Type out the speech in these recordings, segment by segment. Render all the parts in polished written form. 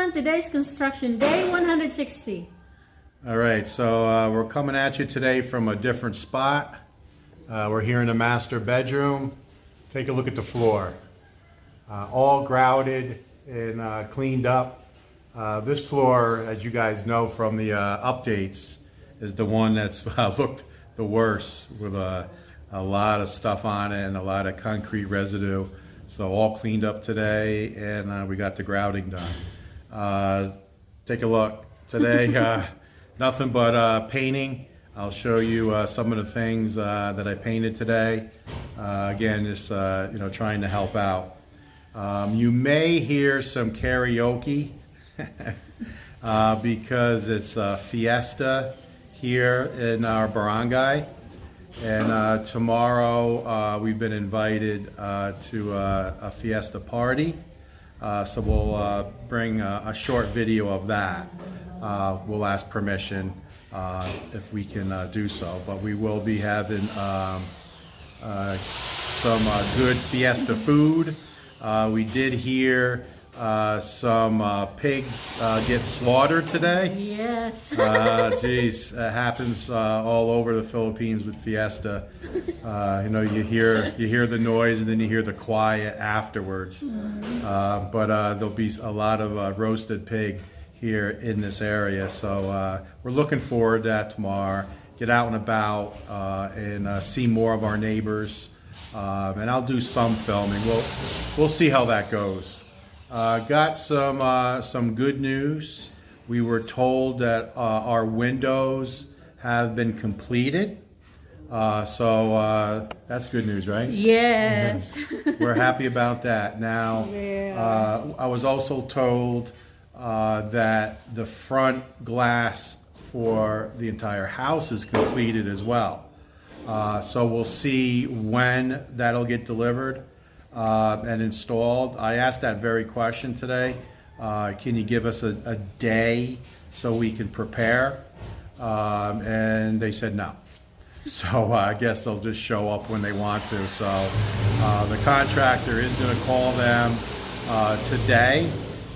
everyone. Today's construction day 160. All right, so we're coming at you today from a different spot. We're here in the master bedroom. Take a look at the floor. All grouted and cleaned up. This floor, as you guys know from the updates, is the one that's looked the worst, with a lot of stuff on it and a lot of concrete residue. So all cleaned up today, and we got the grouting done. Take a look. Today, nothing but painting. I'll show you some of the things that I painted today. Again, just trying to help out. You may hear some karaoke because it's Fiesta here in our barangay. And tomorrow we've been invited to a fiesta party. So we'll bring a short video of that. We'll ask permission if we can do so. But we will be having some good fiesta food. We did hear some pigs get slaughtered today. Yes. Geez, it happens all over the Philippines with fiesta. You hear the noise and then you hear the quiet afterwards. But there'll be a lot of roasted pig here in this area, so we're looking forward to that tomorrow. Get out and about and see more of our neighbors. And I'll do some filming. We'll see how that goes. Got some good news. We were told that our windows have been completed. So that's good news, right? Yes. We're happy about that. Now, Yeah. I was also told that the front glass for the entire house is completed as well. So we'll see when that'll get delivered and installed. I asked that very question today. Can you give us a day so we can prepare? And they said no. So I guess they'll just show up when they want to. So the contractor is going to call them today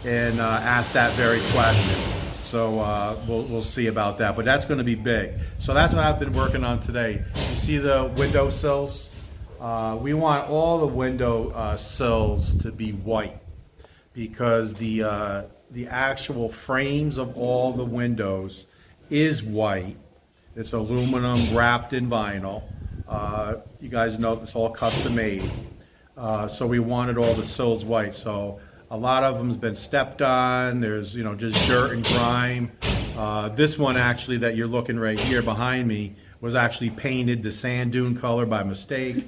and ask that very question. So we'll see about that, but that's going to be big. So that's what I've been working on today. You see the window sills? We want all the window sills to be white, because the actual frames of all the windows is white. It's aluminum wrapped in vinyl. You guys know it's all custom made. So we wanted all the sills white. So a lot of them's been stepped on. There's just dirt and grime. This one actually that you're looking right here behind me was actually painted the sand dune color by mistake.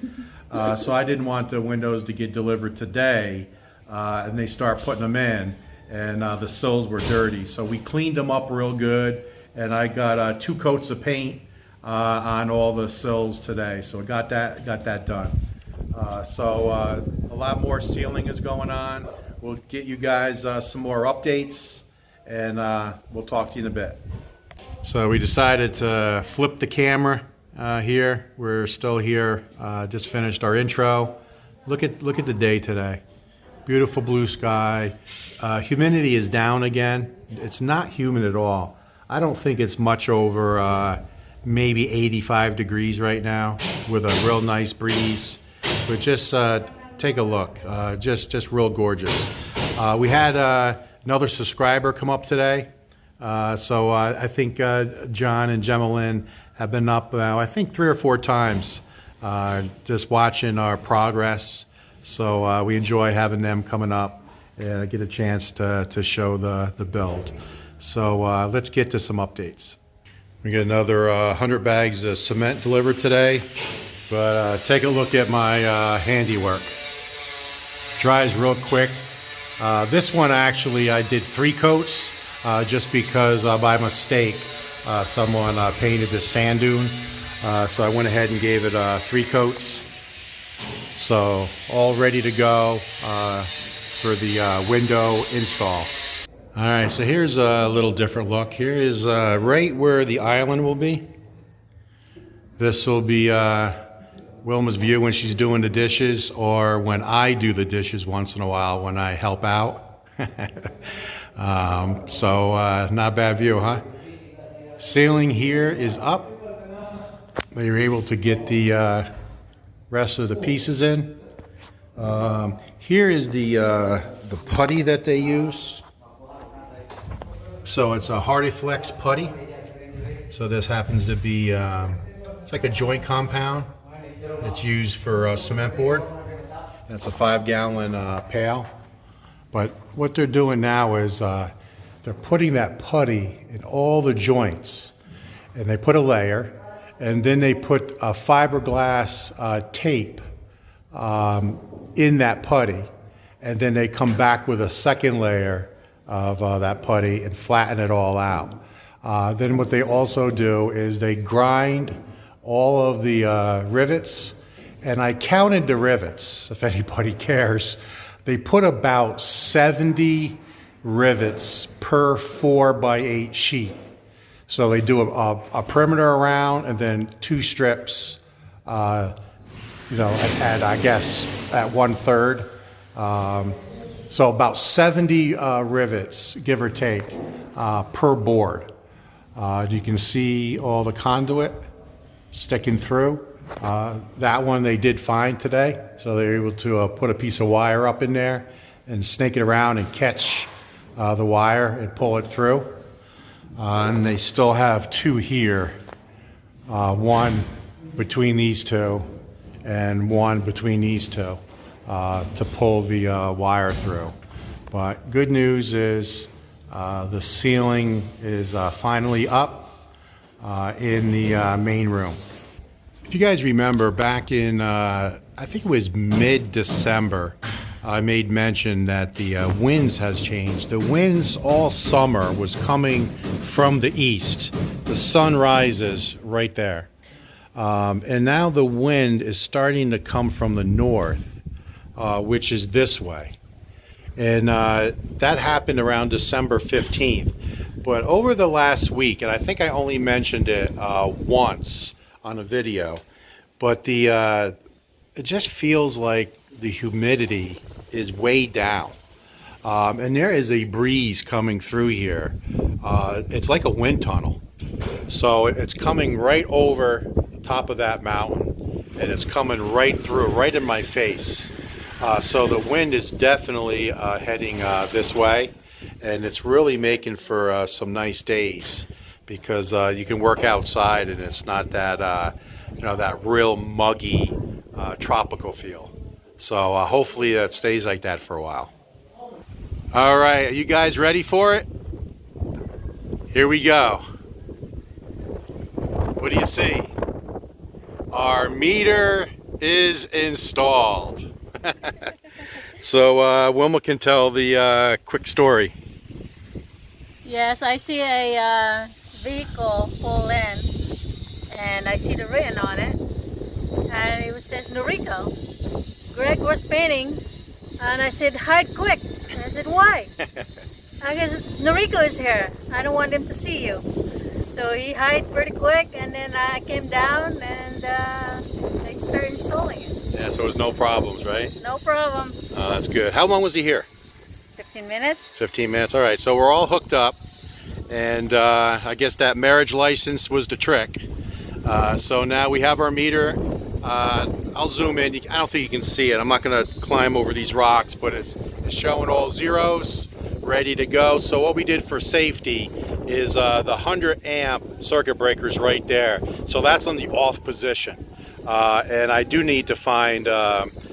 So I didn't want the windows to get delivered today and they start putting them in, and the sills were dirty. So we cleaned them up real good, and I got 2 coats of paint on all the sills today. So I got that done. So a lot more sealing is going on. We'll get you guys some more updates, and we'll talk to you in a bit. So we decided to flip the camera here. We're still here, just finished our intro. Look at the day today. Beautiful blue sky. Humidity is down again. It's not humid at all. I don't think it's much over maybe 85 degrees right now, with a real nice breeze. But just take a look, just real gorgeous. We had another subscriber come up today. So I think John and Gemelyn have been up now, I think 3 or 4 times, just watching our progress. So we enjoy having them coming up and get a chance to show the build. So let's get to some updates. We get another 100 bags of cement delivered today, but take a look at my handiwork. Dries real quick. This one actually I did 3 coats just because by mistake someone painted the sand dune, so I went ahead and gave it 3 coats. So all ready to go for the window install. All right, so here's a little different look. Here is right where the island will be. This will be Wilma's view when she's doing the dishes, or when I do the dishes once in a while when I help out. Not a bad view, huh? Ceiling here is up. We were able to get the rest of the pieces in. Here is the putty that they use. So it's a HardieFlex putty. So this happens to be, it's like a joint compound. It's used for cement board. That's a 5-gallon pail. But what they're doing now is they're putting that putty in all the joints. And they put a layer, and then they put a fiberglass tape in that putty. And then they come back with a second layer of that putty and flatten it all out. Then what they also do is they grind all of the rivets, and I counted the rivets, if anybody cares. They put about 70 rivets per 4x8 sheet. So they do a perimeter around and then 2 strips, at I guess at 1/3. So about 70 rivets, give or take, per board. You can see all the conduit sticking through. That one they did fine today, so they were able to put a piece of wire up in there and snake it around and catch the wire and pull it through. And they still have 2 here, one between these 2 and one between these 2 to pull the wire through. But good news is the ceiling is finally up in the main room. If you guys remember back in, I think it was mid-December, I made mention that the winds has changed. The winds all summer was coming from the east. The sun rises right there. And now the wind is starting to come from the north, which is this way. And that happened around December 15th. But over the last week, and I think I only mentioned it once on a video, but it just feels like the humidity is way down. And there is a breeze coming through here. It's like a wind tunnel. So it's coming right over the top of that mountain, and it's coming right through, right in my face. So the wind is definitely heading this way, and it's really making for some nice days, because you can work outside and it's not that that real muggy tropical feel. So hopefully it stays like that for a while. All right, are you guys ready for it? Here we go. What do you see? Our meter is installed. So Wilma can tell the quick story. Yes, I see a vehicle pull in, and I see the written on it, and it says Noriko. Greg was painting, and I said, hide quick. And I said, why? I guess Noriko is here. I don't want him to see you. So he hid pretty quick, and then I came down and they started installing it. Yeah, so it was no problems, right? No problem. That's good. How long was he here? 15 minutes. 15 minutes. All right, so we're all hooked up, and I guess that marriage license was the trick. So now we have our meter. I'll zoom in. I don't think you can see it. I'm not going to climb over these rocks, but it's showing all zeros, ready to go. So what we did for safety is the 100 amp circuit breakers right there. So that's on the off position. And I do need to find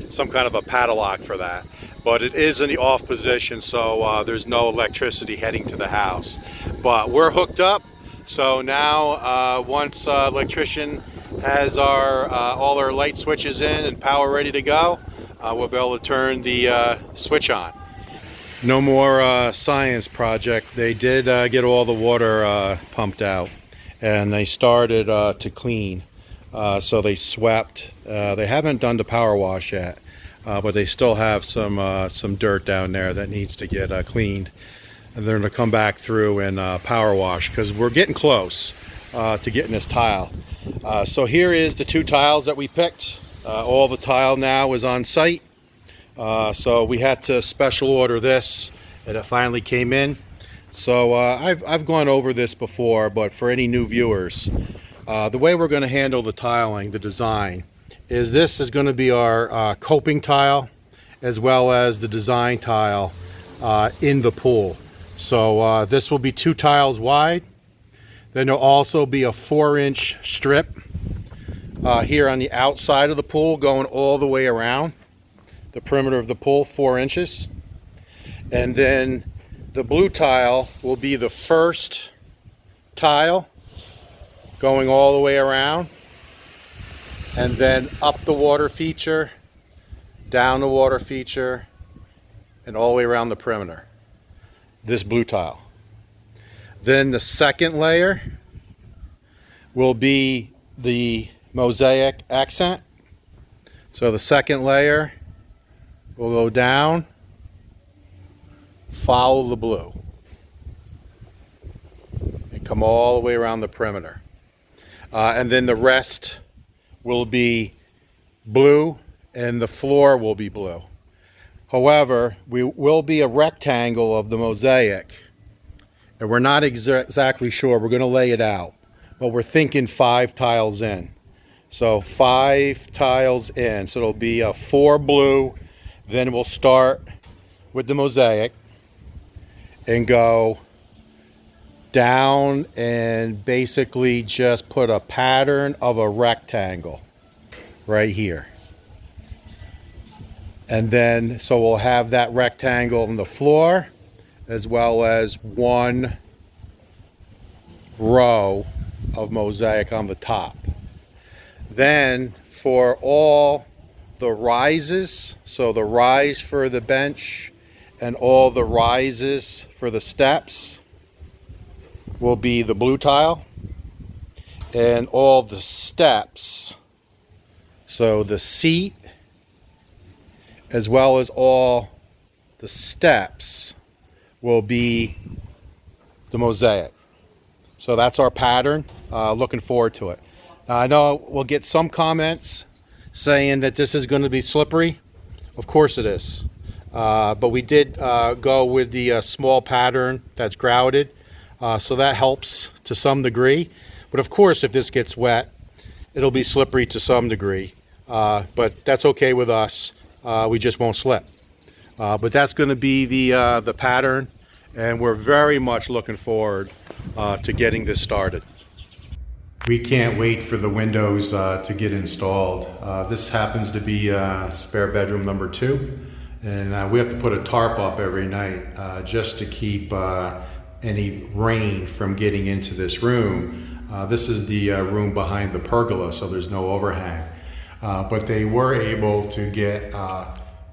some kind of a padlock for that. But it is in the off position, so there's no electricity heading to the house. But we're hooked up. So now once electrician has all our light switches in and power ready to go, we'll be able to turn the switch on. No more science project. They did get all the water pumped out, and they started to clean. So they swept. They haven't done the power wash yet, but they still have some dirt down there that needs to get cleaned. And they're going to come back through and power wash, because we're getting close to getting this tile. So here is the 2 tiles that we picked. All the tile now is on site. So we had to special order this, and it finally came in. So I've gone over this before, but for any new viewers, the way we're going to handle the tiling, the design, is this is going to be our coping tile as well as the design tile in the pool. So this will be 2 tiles wide. Then there'll also be a 4-inch strip here on the outside of the pool going all the way around the perimeter of the pool, 4 inches. And then the blue tile will be the first tile going all the way around, and then up the water feature, down the water feature, and all the way around the perimeter. This blue tile. Then the second layer will be the mosaic accent. So the second layer will go down, follow the blue, and come all the way around the perimeter. And then the rest will be blue, and the floor will be blue. However, we will be a rectangle of the mosaic, and we're not exactly sure. We're going to lay it out, but we're thinking 5 tiles in. So 5 tiles in. So it'll be a 4 blue. Then we'll start with the mosaic and go down and basically just put a pattern of a rectangle right here. And then, so we'll have that rectangle on the floor as well as 1 row of mosaic on the top. Then for all the rises, so the rise for the bench and all the rises for the steps will be the blue tile, and all the steps, so the seat as well as all the steps, will be the mosaic. So that's our pattern. Looking forward to it. I know we'll get some comments saying that this is going to be slippery. Of course it is. But we did go with the small pattern that's grouted. So that helps to some degree. But of course, if this gets wet, it'll be slippery to some degree. But that's okay with us. We just won't slip. But that's going to be the pattern. And we're very much looking forward to getting this started. We can't wait for the windows to get installed. This happens to be spare bedroom number 2. And we have to put a tarp up every night just to keep any rain from getting into this room. This is the room behind the pergola, so there's no overhang. But they were able to get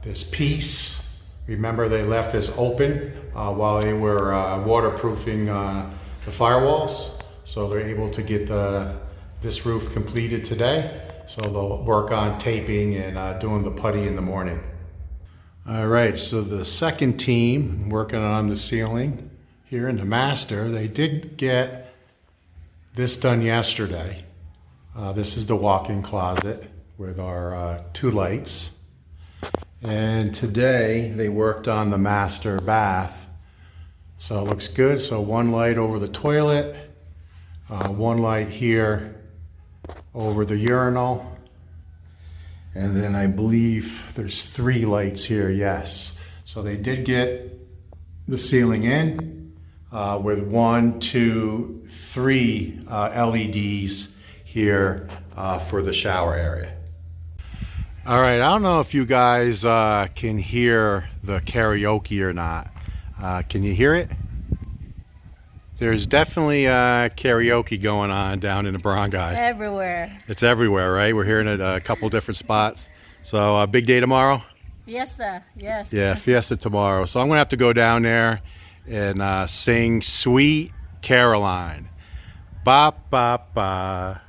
this piece. Remember, they left this open while they were waterproofing the firewalls. So they're able to get this roof completed today. So they'll work on taping and doing the putty in the morning. All right, so the second team working on the ceiling here in the master, they did get this done yesterday. This is the walk-in closet with our 2 lights. And today they worked on the master bath. So it looks good. So 1 light over the toilet, 1 light here over the urinal. And then I believe there's 3 lights here, yes. So they did get the ceiling in with 1, 2, 3 LEDs here for the shower area. All right, I don't know if you guys can hear the karaoke or not. Can you hear it? There's definitely karaoke going on down in the barangay. Everywhere. It's everywhere, right? We're hearing it a couple different spots. So big day tomorrow? Fiesta, yes. Yeah, fiesta tomorrow. So I'm gonna have to go down there and sing Sweet Caroline. Ba, ba, ba.